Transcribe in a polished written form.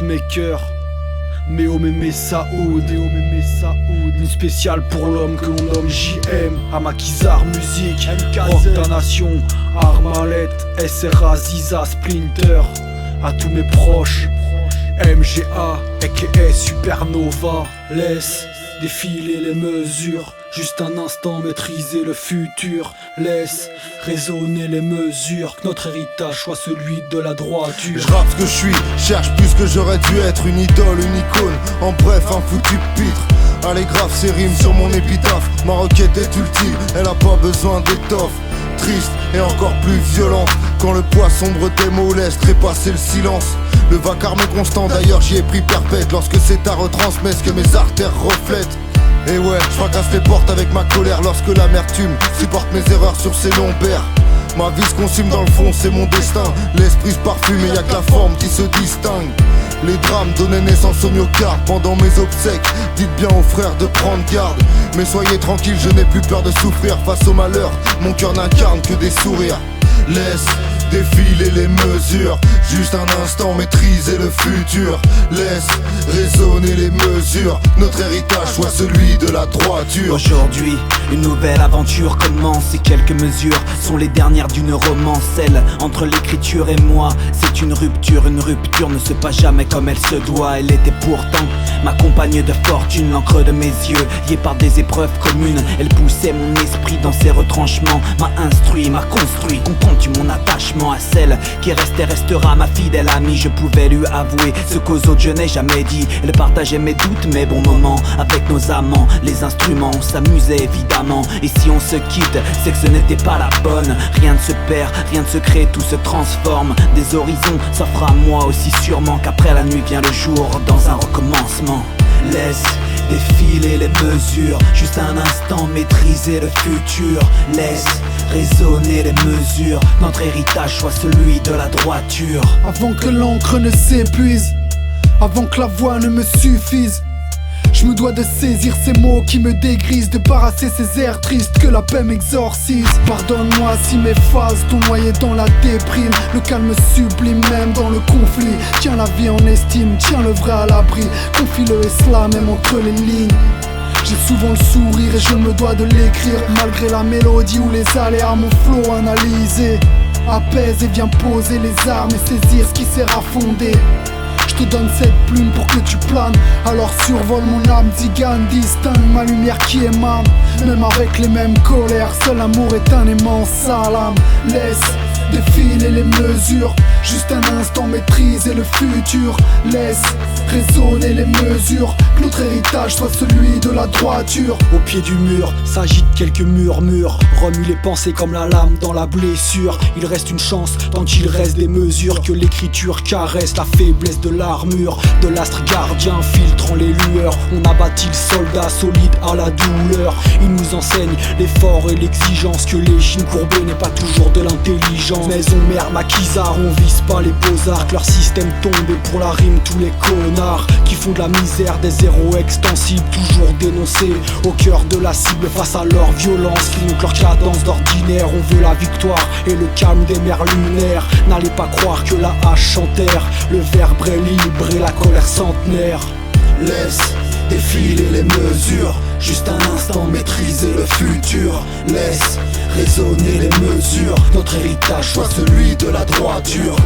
beatmaker. Méo Mémé Saoud, une spéciale pour l'homme que l'on nomme JM. Amakizar Musique, Rock ta Nation, Armalette, SRA, Ziza, Splinter. À tous mes proches, MGA, aka Supernova. Laisse défiler les mesures, juste un instant maîtriser le futur. Laisse résonner les mesures, que notre héritage soit celui de la droiture. Je rappe ce que je suis, cherche plus que j'aurais dû être. Une idole, une icône, en bref un foutu pitre. Allez grave ces rimes sur mon épitaphe. Ma requête est ultime, elle a pas besoin d'étoffe. Triste et encore plus violente, quand le poids sombre des mots laisse trépasser le silence. Le vacarme est constant, d'ailleurs j'y ai pris perpète. Lorsque c'est à retransmettre ce que mes artères reflètent. Et ouais, je fracasse les portes avec ma colère lorsque l'amertume supporte mes erreurs sur ses lombaires. Ma vie se consume dans le fond, c'est mon destin. L'esprit se parfume et y'a que la forme qui se distingue. Les drames donnaient naissance au myocarde pendant mes obsèques. Dites bien aux frères de prendre garde. Mais soyez tranquilles, je n'ai plus peur de souffrir face au malheur. Mon cœur n'incarne que des sourires. Laisse défiler les mesures, juste un instant maîtriser le futur. Laisse résonner les mesures, notre héritage soit celui de la droiture. Aujourd'hui, une nouvelle aventure commence et quelques mesures sont les dernières d'une romance. Celle entre l'écriture et moi, c'est une rupture ne se passe jamais comme elle se doit. Elle était pourtant ma compagne de fortune, l'encre de mes yeux, liée par des épreuves communes. Elle poussait mon esprit dans ses retranchements, m'a instruit, m'a construit. Comprends-tu mon attachement à celle qui restait, restera ma fidèle amie. Je pouvais lui avouer ce qu'aux autres je n'ai jamais dit. Elle partageait mes doutes, mes bons moments avec nos amants. Les instruments, on s'amusait évidemment. Et si on se quitte, c'est que ce n'était pas la bonne. Rien ne se perd, rien ne se crée, tout se transforme. Des horizons s'offrent à moi aussi sûrement qu'après la nuit vient le jour dans un recommencement. Laisse défiler les mesures, juste un instant maîtriser le futur. Laisse résonner les mesures, notre héritage soit celui de la droiture. Avant que l'encre ne s'épuise, avant que la voix ne me suffise, je me dois de saisir ces mots qui me dégrisent, de barrasser ces airs tristes que la paix m'exorcise. Pardonne-moi si mes phases t'ont noyé dans la déprime. Le calme sublime même dans le conflit. Tiens la vie en estime, tiens le vrai à l'abri. Confie le islam même entre les lignes. J'ai souvent le sourire et je me dois de l'écrire, malgré la mélodie ou les aléas, mon flow analysé. Apaise et viens poser les armes et saisir ce qui sert à fonder. Je te donne cette plume pour que tu planes, alors survole mon âme, zigane, distingue ma lumière qui émane. Même avec les mêmes colères, seul amour est un aimant salam. Laisse défiler les mesures, juste un instant maîtriser le futur. Laisse résonner les mesures, que notre héritage soit celui de la droiture. Au pied du mur, s'agite quelques murmures, remue les pensées comme la lame dans la blessure. Il reste une chance tant qu'il reste des mesures, que l'écriture caresse la faiblesse de l'armure. De l'astre gardien filtrant les lueurs, on a bâti le soldat solide à la douleur. Il nous enseigne l'effort et l'exigence, que l'échine courbée n'est pas toujours de l'intelligence. Maison mère maquisard, on vise pas les beaux-arts, que leur système tombe et pour la rime tous les connards qui font de la misère des héros extensibles, toujours dénoncés au cœur de la cible face à leur violence, qui montent leur cadence d'ordinaire. On veut la victoire et le calme des mers lunaires. N'allez pas croire que la hache enterre, le verbe est libre et la colère centenaire. Laisse défiler les mesures, juste un instant maîtriser le futur. Laisse résonner les mesures, notre héritage soit celui de la droiture.